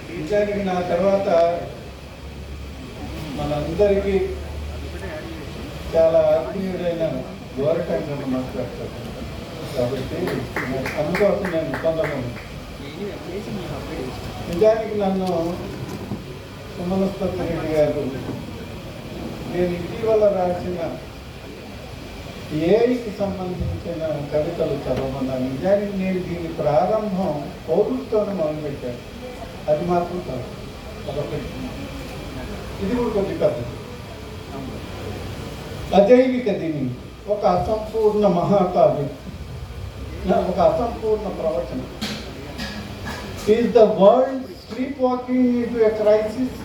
నిజానికి నా తర్వాత మనందరికీ చాలా ఆత్మీయుడైన గోరటంగా మాట్లాడతారు కాబట్టి అందుకోసం నేను పొందలేను. నిజానికి నన్ను సుమనస్పతి రెడ్డి గారు నేను ఇటీవల రాసిన ఏఐకి సంబంధించిన కవితలు చదవమన్నాను. నిజానికి నేను దీని ప్రారంభం పౌరులతోనే మొదలుపెట్టాను. అది మాత్రం కాదు, ఇది కూడా కొద్ది పెద్దది. అజైవిక దీని ఒక అసంపూర్ణ మహాకావ్యం, ఒక అసంపూర్ణ ప్రవచనం. Is the world sleep walking into a crisis?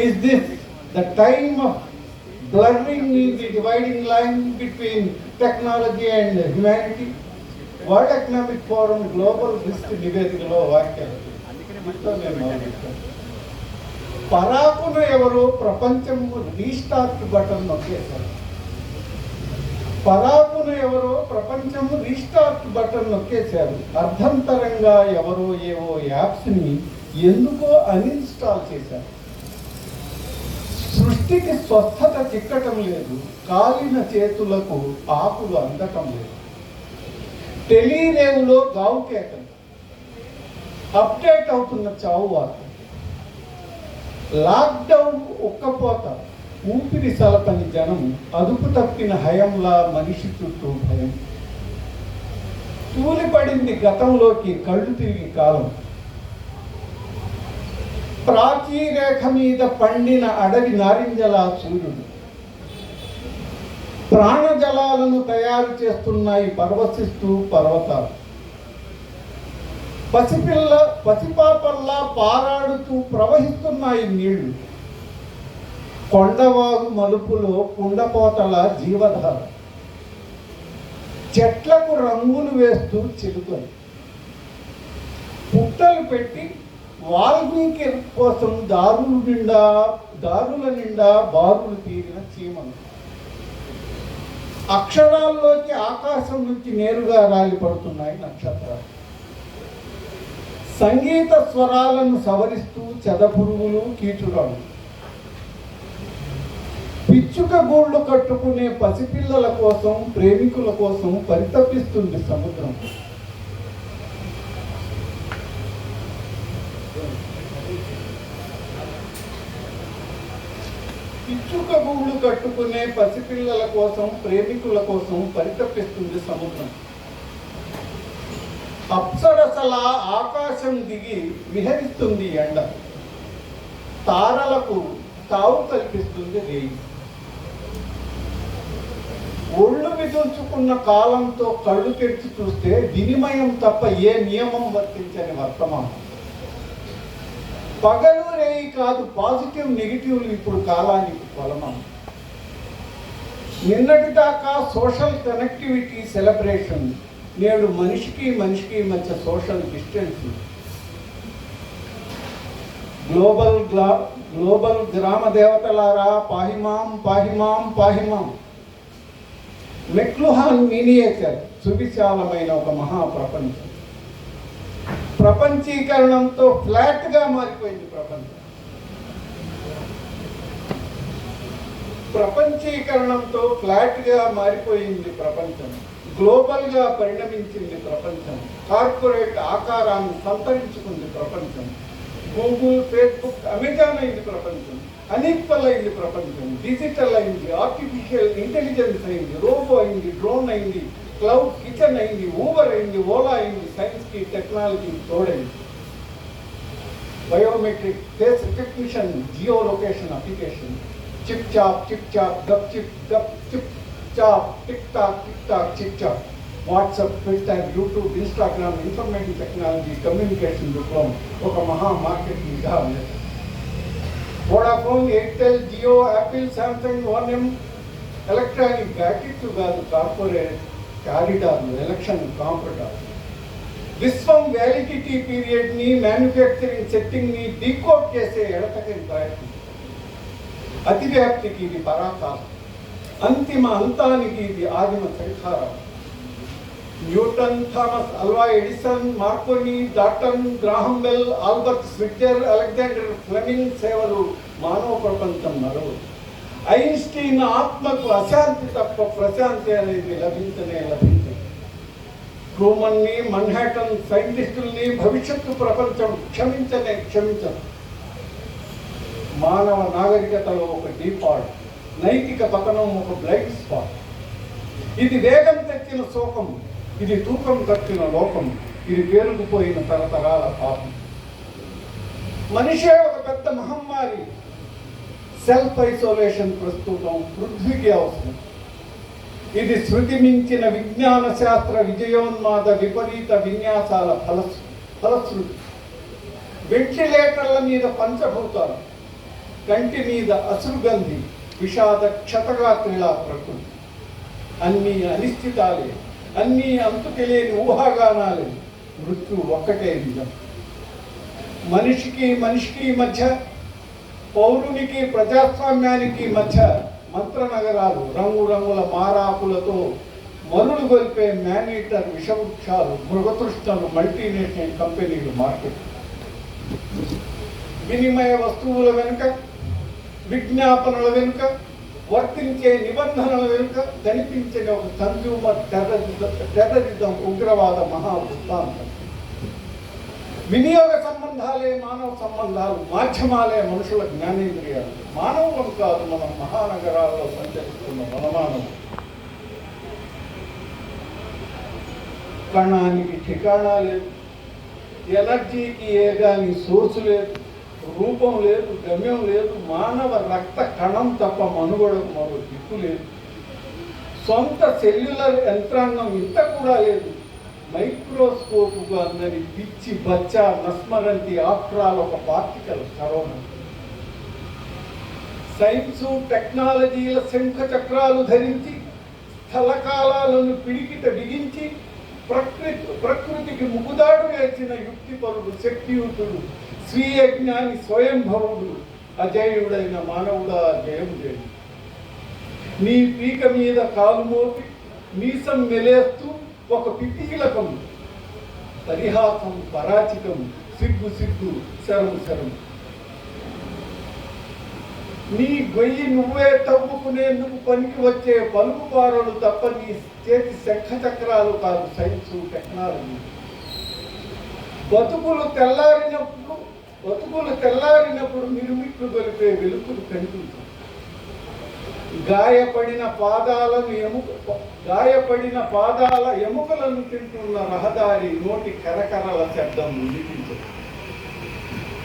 Is this the time of blurring the dividing line between technology and humanity? World Economic Forum Global Risk నివేదికలో వాక్యాలు పరాకున ఎవరో ప్రపంచం రీస్టార్ట్ బటన్ నొక్కేశారు. పరాకున ఎవరో ప్రపంచం రీస్టార్ట్ బటన్ నొక్కేశారు. అర్ధంతరంగా ఎవరో ఏవో యాప్స్ని ఎందుకో అన్ఇన్స్టాల్ చేశారు. సృష్టికి స్వస్థత చిక్కటం లేదు, కాలిన చేతులకు ఆకులు అందటం లేదు. టెలీరేవులో గావు కేకలు, అప్డేట్ అవుతున్న చావు వార్త, లాక్డౌన్ ఉక్కపోత, ఊపిరి సలపని జనం, అదుపు తప్పిన హయంలా మనిషి చుట్టూ భయం. తూలిపడింది గతంలోకి కళ్ళు తిరిగి కాలం. ప్రాచీరేఖ మీద పండిన అడవి నారింజలా సూర్యుడు. ప్రాణజలాలను తయారు చేస్తున్నాయి పర్వశిస్తూ పర్వతాలు. పసిపాపల్లా పారాడుతూ ప్రవహిస్తున్నాయి నీళ్లు. కొండవాగు మలుపులో కుండపోతల జీవధార. చెట్లకు రంగులు వేస్తూ చిలుకలు. పుట్టలు పెట్టి వాల్మీకి కోసం దారుల నిండా బారులు తీరిన చీమలు. అక్షరాల్లోకి ఆకాశం నుంచి నేరుగా రాలిపడుతున్నాయి నక్షత్రాలు. సంగీత స్వరాలను సవరిస్తూ చెదపురుగులు, కీచురాలు. పిచ్చుక గూళ్ళు కట్టుకునే పసిపిల్లల కోసం, ప్రేమికుల కోసం పరితపిస్తుంది సముద్రం. పిచ్చుక గూళ్ళు కట్టుకునే పసిపిల్లల కోసం, ప్రేమికుల కోసం పరితపిస్తుంది సముద్రం. అప్సరసల ఆకాశం దిగి విహరిస్తుంది ఎండ. తారలకు తావు కల్పిస్తుంది రేయి. ఒళ్ళు విదుల్చుకున్న కాలంతో కళ్ళు తెరిచి చూస్తే వినిమయం తప్ప ఏ నియమం వర్తించని వర్తమానం. పగలు రేయి కాదు, పాజిటివ్ నెగిటివ్లు ఇప్పుడు కాలానికి కొలనం. నిన్నటి దాకా సోషల్ కనెక్టివిటీ సెలబ్రేషన్, నేడు మనిషికి మధ్య సోషల్ డిస్టెన్స్. గ్లోబల్ గ్రామ దేవతలారా పాహిమాం పాహిమాం పాహిమాం. మెక్లుహాన్ మినియేచర్, సువిశాలమైన ఒక మహాప్రపంచం. ప్రపంచీకరణంతో ఫ్లాట్గా మారిపోయింది ప్రపంచం. ప్రపంచీకరణంతో ఫ్లాట్గా మారిపోయింది ప్రపంచం. గ్లోబల్గా పరిణమించింది ప్రపంచం. కార్పొరేట్ ఆకారాన్ని సంతరించుకుంది ప్రపంచం. గూగుల్, ఫేస్బుక్, అమెజాన్ అయింది ప్రపంచం. అన్ఈక్వల్ అయింది ప్రపంచం. డిజిటల్ అయింది, ఆర్టిఫిషియల్ ఇంటెలిజెన్స్ అయింది, రోబో అయింది, డ్రోన్ అయింది, క్లౌడ్ కిచెన్ అయింది, ఊబర్ అయింది, ఓలా అయింది. సైన్స్కి టెక్నాలజీకి తోడైంది. Biometric, face recognition, geo location application, chip chap gup chip chap, TikTok chip chap. WhatsApp, Twitter, YouTube, Instagram, information technology, communication విప్లవం ఒక మహా మార్కెటింగ్ ఉంది. Vodafone, Airtel, Jio, Apple, Samsung, ONM, electronic gadgets కాదు, కార్పొరేట్ కారిడార్లు, ఎలక్షన్ కాంపిటార్. విశ్వం validity పీరియడ్ని, manufacturing సెట్టింగ్ని decode చేసే ఎడతగిన ప్రయత్నం. అతివ్యాప్తికి ఇది పరాకాలం, అంతిమ అంతానికి ఇది ఆదిమ శంఖారం. Newton, Thomas Alva Edison, Marconi, Dalton, Graham Bell, Albert Schweitzer, Alexander Fleming సేవలు మానవ ప్రపంచం మరవు. ఐన్స్టీన్ ఆత్మకు అశాంతి తప్ప ప్రశాంతి అనేది లభించనే లభించదు. ట్రూమన్ని, మన్హాటన్ సైంటిస్టుల్ని భవిష్యత్తు ప్రపంచం క్షమించదు. మానవ నాగరికతలో ఒక డీఫాల్ట్, నైతిక పతనం ఒక బ్లైండ్ స్పాట్. ఇది వేగం తెచ్చిన శోకం, ఇది తూకం తప్పిన లోకం, ఇది పేరుకుపోయిన తరతరాల పాపం. మనిషే ఒక పెద్ద మహమ్మారి. సెల్ఫ్ ఐసోలేషన్ ప్రస్తుతం పృథ్వీకి అవసరం. ఇది శృతి మించిన విజ్ఞాన శాస్త్ర విజయోన్మాద విపరీత విన్యాసాల ఫలశ్రుతి. వెంటిలేటర్ల మీద పంచభూతాలు, కంటి మీద అసురుగంధి, విషాద క్షతగాత్రిలా ప్రకృతి. అన్నీ అనిశ్చితాలే, అన్నీ అంతు తెలియని ఊహాగానాలే, మృత్యు ఒక్కటే నిజం. మనిషికి మధ్య, పౌరునికి ప్రజాస్వామ్యానికి మధ్య మంత్రనగరాలు, రంగురంగుల మారాకులతో మరులు గొలిపే మేనీటర్ విషవృక్షాలు, మృగతృష్ణలు, మల్టీనేషనల్ కంపెనీలు, మార్కెట్. వినిమయ వస్తువుల వెనుక, విజ్ఞాపనల వెనుక, వర్తించే నిబంధనల వెనుక కనిపించిన ఒక కన్స్యూమర్ టెర్రరిజం ఉగ్రవాద మహావృత్తాంతం. వినియోగ సంబంధాలే మానవ సంబంధాలు, మాధ్యమాలే మనుషుల జ్ఞానేంద్రియాలు. మానవులం కాదు మనం మహానగరాల్లో సంచరిస్తున్న వనమానవం. కణానికి ఠికాణా లేదు, ఎనర్జీకి ఏ గాని సోర్సు లేదు, రూపం లేదు, గమ్యం లేదు. మానవ రక్త కణం తప్ప మనుగడకు మరో దిక్కు లేదు. సొంత సెల్యులర్ యంత్రాంగం ఇంత కూడా లేదు. మైక్రోస్కోపుగా అందని పిచ్చి బచ్చా నస్మరంతి ఆఫ్రాల్ ఒక పార్టికల్ కరోనా. సైన్సు టెక్నాలజీల శంఖ చక్రాలు ధరించి స్థలకాలాలను పిడికిట బిగించి ప్రకృతికి ముగుదాడు వేసిన యుక్తిపరుడు, శక్తియుతుడు, స్వీయ జ్ఞాని, స్వయంభవుడు, అజేయుడైన మానవుడా జయం చేయి. నీ పీక మీద కాలు మోపి మీసం మెలేస్తూ ఒక పిపీలకం, పరిహాసం, పరాచికం, సిగ్గు శరం. నీ గొయ్యి నువ్వే తవ్వుకునేందుకు పనికి వచ్చే పలుకుపారలు తప్ప నీ చేతి శంఖ చక్రాలు కాదు సైన్సు టెక్నాలజీ. బతుకులు తెల్లారినప్పుడు మిరుమిట్లు గొలిపే వెలుతురు కనిపించు. గాయపడిన పాదాల ఎముకలను తింటున్న రహదారి నోటి కరకరల శబ్దం వినిపించదు.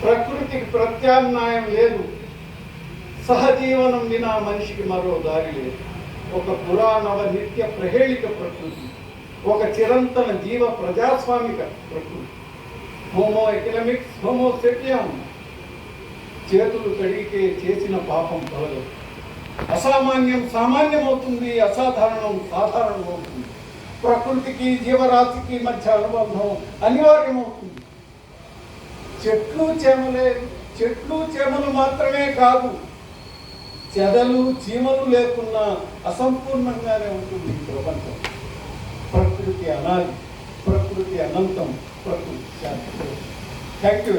ప్రకృతికి ప్రత్యామ్నాయం లేదు. సహజీవనం వినా మనిషికి మరో దారి లేదు. ఒక పురాణవ నిత్య ప్రహేళిక ప్రకృతి, ఒక చిరంతన జీవ ప్రజాస్వామిక ప్రకృతి. Homo economics, homo sapiens. చేతులు కడిగితే చేసిన పాపం తొలగదు. అసామాన్యం సామాన్యమవుతుంది, అసాధారణం సాధారణమవుతుంది. ప్రకృతికి జీవరాశికి మధ్య అనుబంధం అనివార్యమవుతుంది. చెట్లు చేమలు మాత్రమే కాదు, చెదలు చీమలు లేకున్నా అసంపూర్ణంగానే ఉంటుంది ప్రపంచం. ప్రకృతి అనాది, ప్రకృతి అనంతం, ప్రకృతి శాశ్వతం. Thank you.